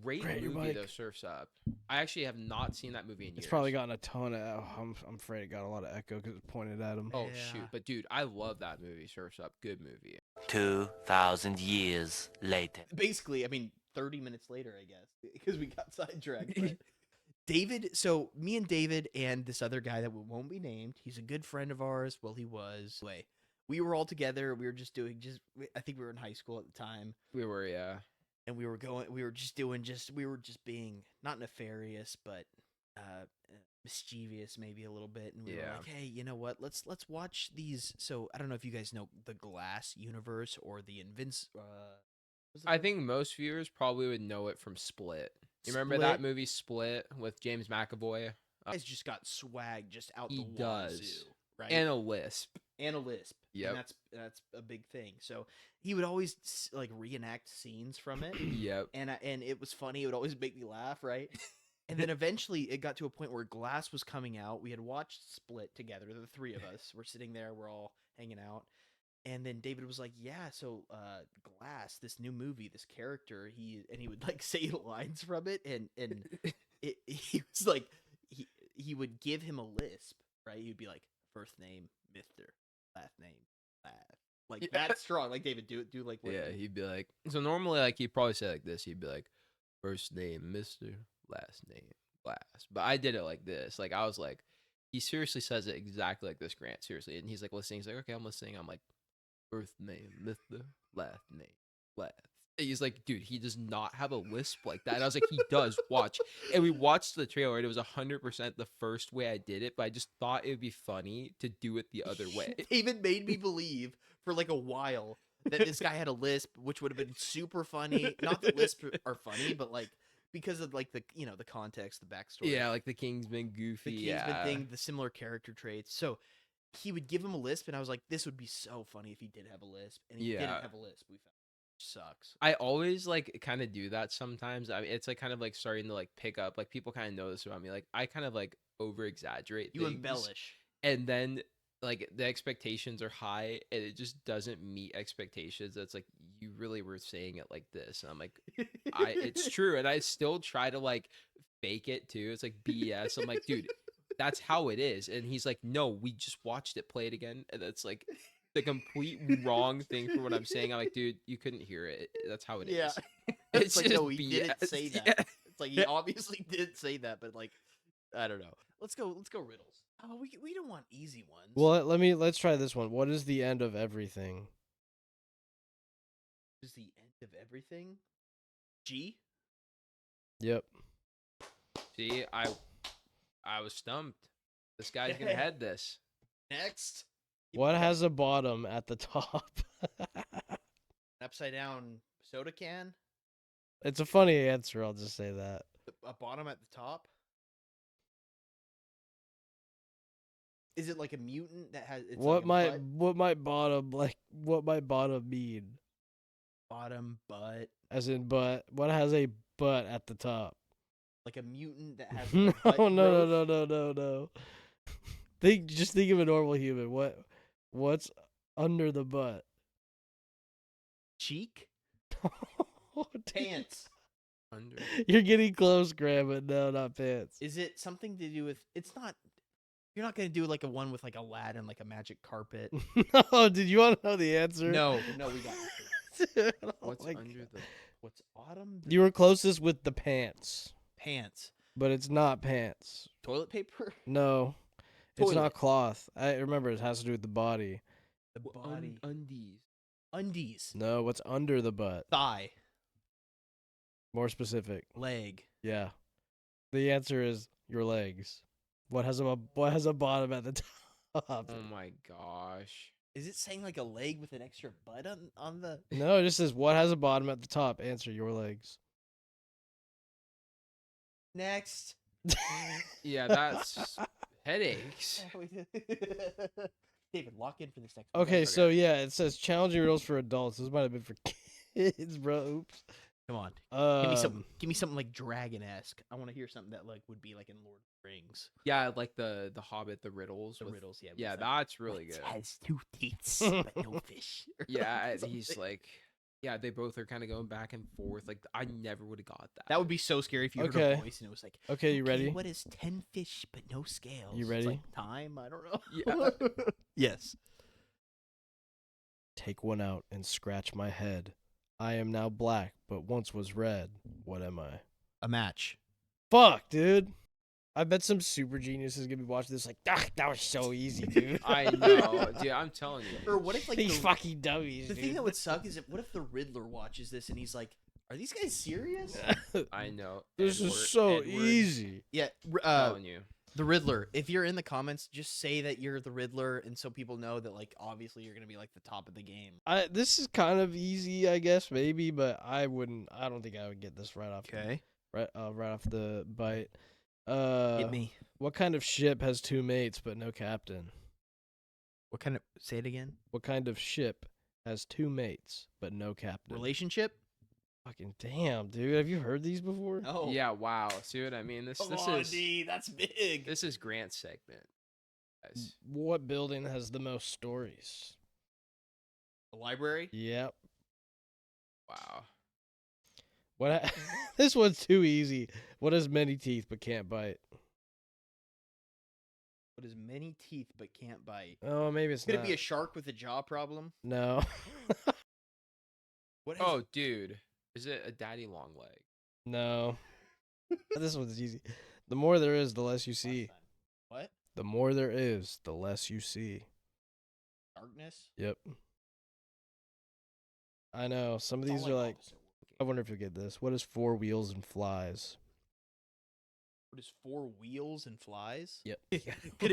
great Great, your movie mic. though. Surfs Up. I actually have not seen that movie in years. It's probably gotten a ton of. I'm afraid it got a lot of echo because it pointed at him. Oh Yeah. shoot! But dude, I love that movie. Surfs Up, good movie. 2,000 years later. Basically, I mean, 30 minutes later, I guess, because we got sidetracked. But David, so me and David and this other guy that won't be named, he's a good friend of ours. Well, he was. Anyway, we were all together. We were just doing I think we were in high school at the time. We were, yeah. And we were just being not nefarious, but mischievous maybe a little bit. And we were Yeah. like, hey, you know what? Let's watch these. So I don't know if you guys know the Glass universe or the I think most viewers probably would know it from Split. You remember that movie Split with James McAvoy? Guys just got swag just out He the does. wazoo, right? And a lisp. And a lisp. Yep. And that's a big thing. So he would always like reenact scenes from it, Yep. and it was funny. It would always make me laugh, right? And then eventually it got to a point where Glass was coming out. We had watched Split together. The three of us were sitting there. We're all hanging out. And then David was like, "Yeah, so Glass, this new movie, this character, he would like say lines from it, and he was like, he would give him a lisp, right? He'd be like, first name Mister, last name Laugh, like that strong. Like David, do like what Yeah, he'd be like, so normally, like, he'd probably say like this. He'd be like, first name, Mr., last name, Glass. But I did it like this. Like, I was like, he seriously says it exactly like this, Grant, seriously. And he's like listening. He's like, okay, I'm listening. I'm like, first name, Mr., last name, Glass. And he's like, dude, he does not have a lisp like that. And I was like, he does. Watch. And we watched the trailer, and it was 100% the first way I did it. But I just thought it would be funny to do it the other way. David made me believe for like a while that this guy had a lisp, which would have been super funny. Not that lisps are funny, but like because of like the the context, the backstory. Yeah, like the Kingsman Goofy. The Kingsman yeah. thing, the similar character traits. So he would give him a lisp, and I was like, this would be so funny if he did have a lisp, and he Yeah. didn't have a lisp. We found sucks. I always like kind of do that sometimes. I mean, it's like kind of like starting to like pick up. Like people kind of know this about me. Like I kind of like over exaggerate. You embellish. and then like the expectations are high, and it just doesn't meet expectations. It's like you really were saying it like this, and I'm like, it's true, and I still try to like fake it too. It's like BS. I'm like, dude, that's how it is. And he's like, no, we just watched it. Play it again, and it's like the complete wrong thing for what I'm saying. I'm like, dude, you couldn't hear it. That's how it is. Yeah. It's like, just no, he didn't BS. say that. Yeah. It's like he obviously did say that, but like I don't know. Let's go riddles. Oh, we don't want easy ones. Well, let's try this one. What is the end of everything? Is the end of everything? G? Yep. See, I was stumped. This guy's gonna head this. Next. What has a bottom at the top? An upside down soda can? It's a funny answer, I'll just say that. A bottom at the top? Is it like a mutant that has it's What like a might bottom mean? bottom butt? As in butt. What has a butt at the top? Like a mutant that has No, like a butt growth? no. Just think of a normal human. What's under the butt? Cheek? Oh, dude. Pants. Under. You're getting close, Graham, but no, not pants. Is it something to do with it's not you're not gonna do like a one with like Aladdin, like a magic carpet. No, did you want to know the answer? No, we got it. Dude, oh What's my under God. the? What's autumn? You were closest with the pants, Pants. but it's not pants. Toilet paper? No, it's Toilet. not cloth. I remember it has to do with the body. The body. Undies. Undies. No, what's under the butt? Thigh. More specific. Leg. Yeah. The answer is your legs. What has a bottom at the top? Oh my gosh. Is it saying like a leg with an extra butt on the No, it just says what has a bottom at the top. Answer your legs. next? Yeah, that's headaches. David, lock in for this next one. Okay, Okay. so yeah, it says challenging riddles for adults. This might have been for kids, bro. Oops. Come on. Um, Give me something like dragon-esque. I want to hear something that like would be like in Lord of the Rings. Yeah, like the Hobbit, the riddles. The with- riddles, yeah. Yeah, what's that? that's really What good. has two teeth but no fish. or Yeah, something. he's like, yeah, they both are kind of going back and forth. Like, I never would have got that. That would be so scary if you heard Okay. a voice and it was like, okay, you "Okay, ready? What is 10 fish but no scales? You It's ready? like time? I don't know. Yeah. Yes. Take one out and scratch my head. I am now black, but once was red. What am I? A match. Fuck, dude. I bet some super genius is gonna be watching this like, that was so easy, dude. I know, dude. I'm telling you. Or what if like These the, fucking dummies, the dude. thing that would suck is what if the Riddler watches this and he's like, "Are these guys serious?" I know. This Edward- is so Edward, easy. Yeah. telling you. The Riddler. If you're in the comments, just say that you're the Riddler, and so people know that like obviously you're gonna be like the top of the game. This is kind of easy, I guess, maybe, but I don't think I would get this right off right off the bite. Hit me. What kind of ship has two mates but no captain? What kind of? Say it again. What kind of ship has two mates but no captain? Relationship? Fucking damn, dude. Have you heard these before? Oh. Yeah, wow. See what I mean? This Come this on, is D. That's big. this is Grant's segment. Guys. What building has the most stories? The library? Yep. Wow. What? This one's too easy. What has many teeth but can't bite? What has many teeth but can't bite? Oh, maybe it's Could not. it be a shark with a jaw problem? No. What has Oh, dude. Is it a daddy long leg? No. This one's easy. The more there is, the less you last see. time? What? The more there is, the less you see. Darkness? Yep. I know. Some of It's all these are like, opposite. I wonder if you'll get this. What is four wheels and flies? What is four wheels and flies? Yep. Could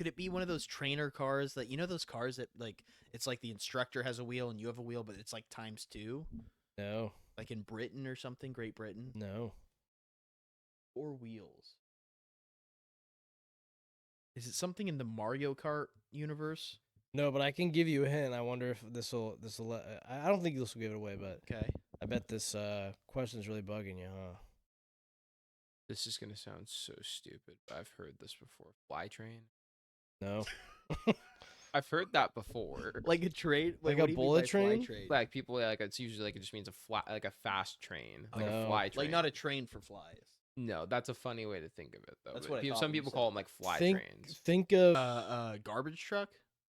it be one of those trainer cars that those cars that like it's like the instructor has a wheel and you have a wheel, but it's like times two? No. Like in Britain or something, Great Britain? No. Four wheels. Is it something in the Mario Kart universe? No, but I can give you a hint. I wonder if this'll. I don't think this will give it away, but Okay. I bet this question's really bugging you, huh? This is gonna sound so stupid, but I've heard this before. Fly train. No. I've heard that before. Like a train? Like what a do you mean bullet by fly train? Like people like it's usually like it just means a fast train, like No. a fly train. Like not a train for flies. No, that's a funny way to think of it though. That's but what I people, thought some when you people said call it. them like fly think trains. think of Garbage truck?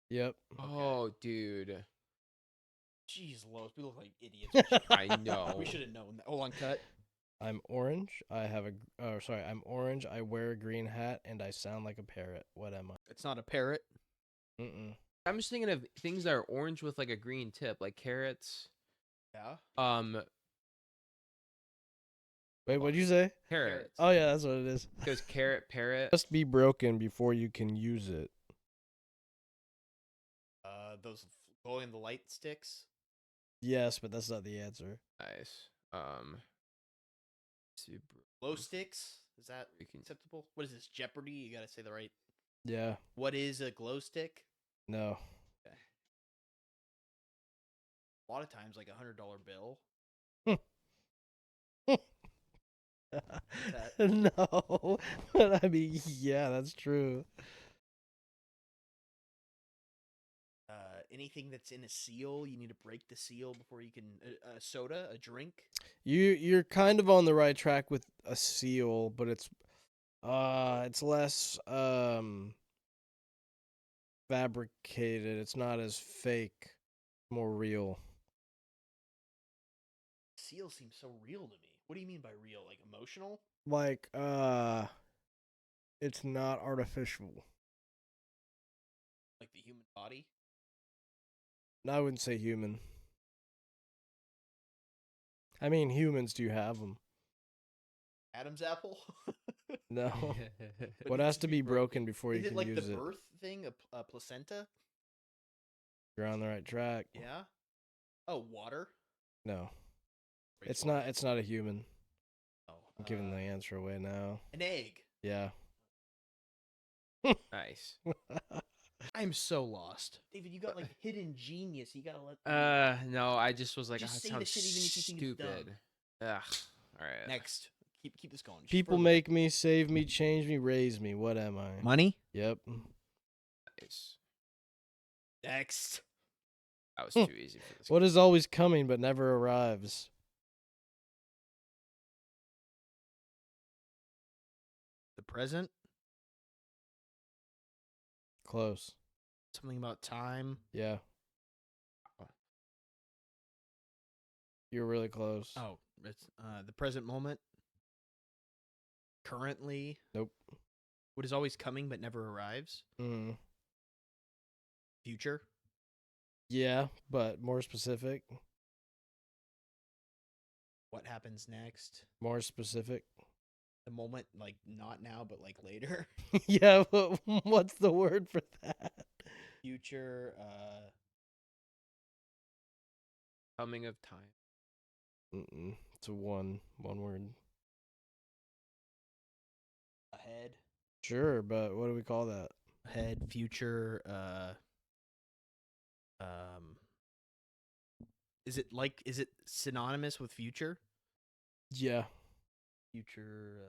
yep. Oh, dude, Jeez, Lois, we look like idiots. I know. We should have known that. Hold on, cut. I'm orange. I'm orange. I wear a green hat and I sound like a parrot. What am I? It's not a parrot. Mm-mm. I'm just thinking of things that are orange with like a green tip, like carrots. Yeah. Wait, what'd you say? Carrot. Oh yeah, that's what it is. Goes carrot, parrot. Must be broken before you can use it. Those glowing the light sticks. Yes, but that's not the answer. Nice. Super. Glow sticks. Is that Freaking- acceptable? What is this? Jeopardy? You gotta say the right. Yeah. What is a glow stick? No. A lot of times, like $100 bill. No. But I mean, yeah, that's true. Anything that's in a seal, you need to break the seal before you can. A soda, a drink. You're kind of on the right track with a seal, but it's less fabricated. It's not as fake. More real. Seal seems so real to me. What do you mean by real? Like emotional? Like it's not artificial. Like the human body? No, I wouldn't say human. I mean, humans do have them. Adam's apple? No. But What needs has to be broken before you Is it can like use the it? birth thing? A placenta? You're on the right track. Yeah. Oh, water. No. It's Wastewater? not a human. Oh, I'm giving the answer away now. an egg. Yeah. Nice. I'm so lost. David, you got like hidden genius. You gotta let. No, I just was like, Just oh, it say the sounds shit even if you think it's dumb. stupid. Ugh. All right. Next. Keep this going. Just People further. make me, save me, change me, raise me. What am I? money. Yep. Nice. Next. That was too easy for this. What is always coming but never arrives? The present. Close. Something about time. Yeah. You're really close. Oh, it's the present moment. Currently. Nope. What is always coming but never arrives? Mm. Future. Yeah, but more specific. What happens next? More specific. The moment, like not now, but like later. Yeah, but what's the word for that? Future. Coming of time. Mm-mm. It's a one word. Ahead. Sure, but what do we call that? Ahead. Future. Is it synonymous with future? Yeah. Future.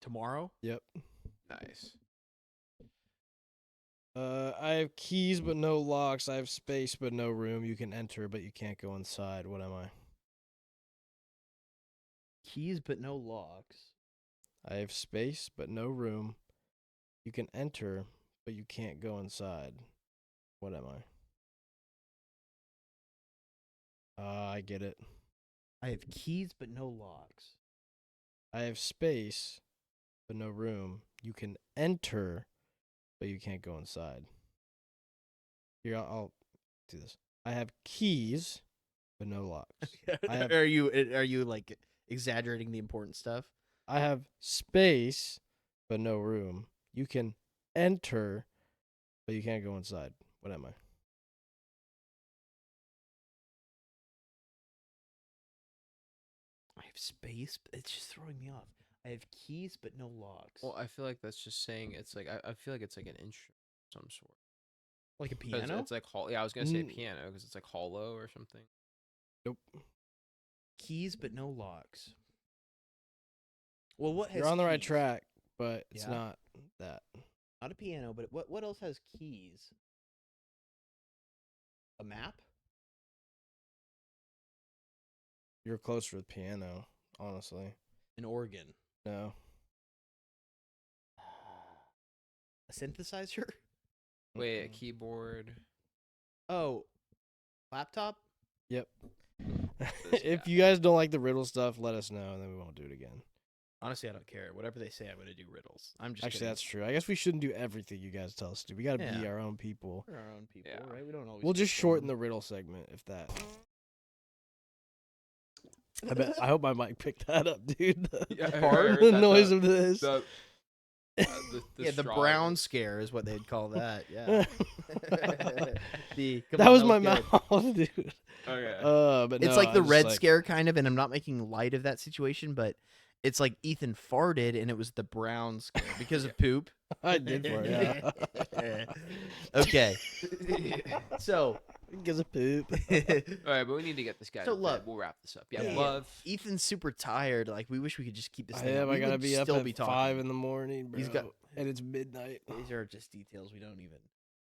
Tomorrow. Yep. Nice. I have keys but no locks. I have space but no room. You can enter but you can't go inside. What am I? Keys but no locks. I have space but no room. You can enter but you can't go inside. What am I? I get it. I have keys but no locks. I have space but no room. You can enter but you can't go inside. Here, I'll do this. I have keys but no locks. I have- Are you like exaggerating the important stuff? I have space but no room. You can enter but you can't go inside. What am I? I have space, but it's just throwing me off. I have keys but no locks. Well, I feel like that's just saying it's like I feel like it's like an instrument of some sort. like a 'Cause piano. It's like yeah, I was gonna say Mm. piano because it's like hollow or something. Nope. Keys but no locks. Well, what has You're on the right keys? track, but it's Yeah. not that. Not a piano, but what else has keys? A map? You're closer with piano, honestly. An organ? No. A synthesizer? Wait, a Mm-mm. keyboard. Oh, laptop. Yep. This If guy. you guys don't like the riddle stuff, let us know, and then we won't do it again. Honestly, I don't care. Whatever they say, I'm gonna do riddles. I'm just Actually, kidding. that's true. I guess we shouldn't do everything you guys tell us to do. We got to be Yeah. our own people. We're our own people, Yeah. right? We don't always. We'll just conform. shorten the riddle segment, if that. I hope my mic picked that up, dude. Yeah, I Part heard the that noise of this. Yeah, the straw brown was- scare is what they'd call that. Yeah. That was my good. mouth, dude. Okay. But It's no, like the I just, red scare kind of, and I'm not making light of that situation, but it's like Ethan farted, and it was the brown scare because of poop. I did for it. Yeah. Okay. So Because of poop. All right, but we need to get this guy. So, to bed. love. We'll wrap this up. Yeah, Yeah. love. Ethan's super tired. Like, we wish we could just keep this I thing. am. up. I We gotta would be up still at be talking. 5 in the morning, bro. He's got- and it's midnight. These are just details we don't even.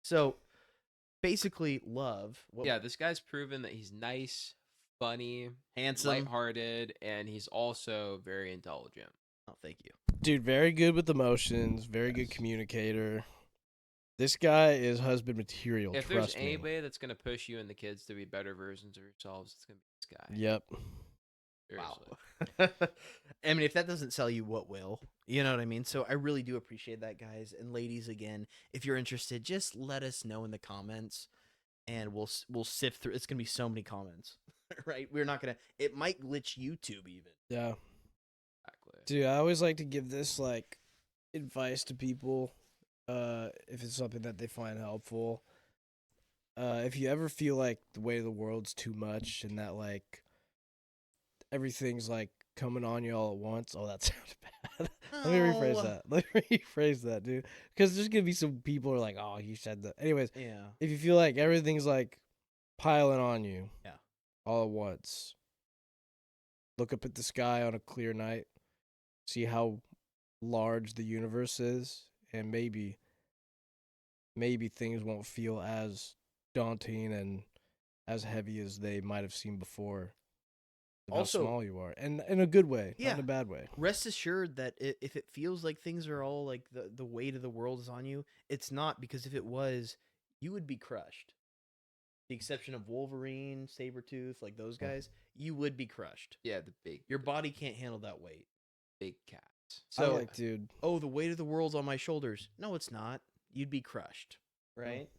So, basically, love. What, Yeah, this guy's proven that he's nice, funny, handsome. lighthearted, and he's also very intelligent. Oh, thank you. Dude, very good with emotions. Very good Yes. communicator. This guy is husband material. If there's trust me. anybody that's gonna push you and the kids to be better versions of yourselves, it's gonna be this guy. Yep. Seriously. Wow. I mean, if that doesn't sell you, what will? You know what I mean? So I really do appreciate that, guys. And ladies, again, if you're interested, just let us know in the comments, and we'll sift through. It's gonna be so many comments, right? We're not gonna. It might glitch YouTube even. Yeah. Exactly. Dude, I always like to give this like advice to people if it's something that they find helpful. If you ever feel like the weight of the world's too much and that like everything's like coming on you all at once. Oh, that sounded bad. Let me rephrase Oh. that. Let me rephrase that, dude. Because there's gonna be some people who are like, oh, you said that. Anyways, Yeah. if you feel like everything's like piling on you, Yeah. all at once, look up at the sky on a clear night, see how large the universe is, and maybe things won't feel as daunting and as heavy as they might have seemed before. Of Also- how small you are, and in a good way, not Yeah. in a bad way. Rest assured that if it feels like things are all like the weight of the world is on you, it's not, because if it was, you would be crushed. The exception of Wolverine, Sabretooth, like those guys, you would be crushed. Yeah, the big Your body can't handle that weight. big cats. So, So, dude, oh, the weight of the world's on my shoulders. No, it's not. You'd be crushed, right?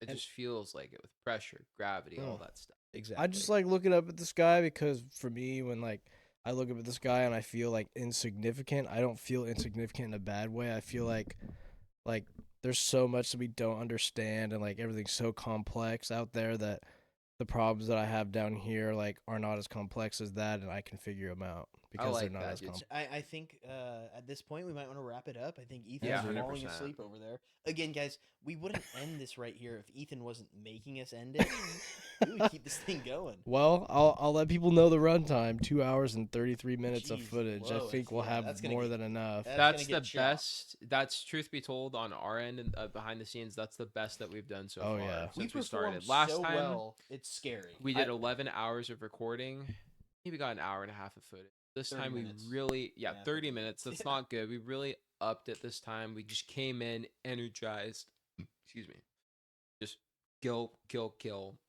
It and- just feels like it with pressure, gravity, all Mm. that stuff. Exactly. I just like looking up at the sky because for me, when like I look up at the sky and I feel like insignificant, I don't feel insignificant in a bad way. I feel like there's so much that we don't understand, and like everything's so complex out there that the problems that I have down here like are not as complex as that, and I can figure them out because like they're not that, as dude. complex. I think at this point we might want to wrap it up. I think Ethan's Yeah, falling 100%. asleep over there. Again, guys, we wouldn't end this right here if Ethan wasn't making us end it. We would keep this thing going. Well, I'll let people know the runtime: 2 hours and 33 minutes of Jeez footage. I Louis, think we'll yeah, have that's gonna more get- than enough. That's That's gonna the get chopped. best. That's truth be told on our end and behind the scenes. That's the best that we've done so Oh, far yeah. since we we started. performed Last so time well, it's scary. we did 11 hours of recording. Maybe got an hour and a half of footage. This 30 time minutes. we really, yeah, Yeah, 30 minutes. That's Yeah. not good. We really upped it this time. We just came in energized. Excuse me. Just kill.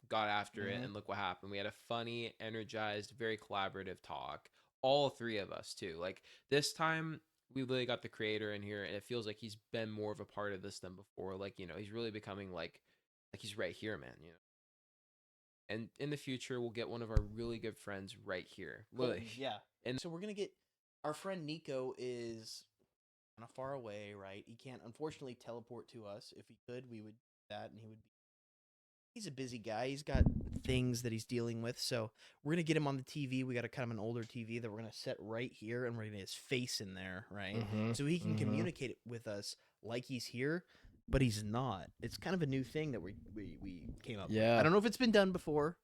Got after it, Mhm. and look what happened. We had a funny, energized, very collaborative talk. All three of us too. Like this time, we really got the creator in here, and it feels like he's been more of a part of this than before. Like he's really becoming like he's right here, man. And in the future, we'll get one of our really good friends right here. Colton, Really. yeah. And- So we're gonna get our friend Nico is kind of far away, right? He can't unfortunately teleport to us. If he could, we would do that, and he would be. He's a busy guy. He's got things that he's dealing with. So we're gonna get him on the TV. We got a kind of an older TV that we're gonna set right here, and we're gonna get his face in there, right? Mhm, So he can mhm. communicate with us like he's here, but he's not. It's kind of a new thing that we came up with. Yeah. I don't know if it's been done before.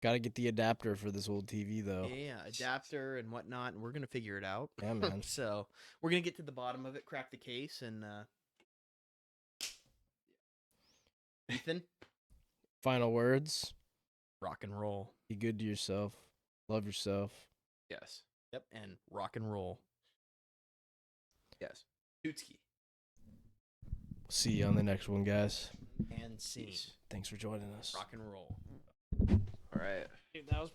Gotta get the adapter for this old TV though. Yeah, adapter and whatnot, and we're gonna figure it out. Yeah, man. So we're gonna get to the bottom of it, crack the case, and Ethan, Final words. rock and roll. Be good to yourself. Love yourself. Yes. Yep, and rock and roll. Yes. Tutski. See you on the next one, guys. And scene. Thanks for joining us. Rock and roll. All right. Dude, that was probably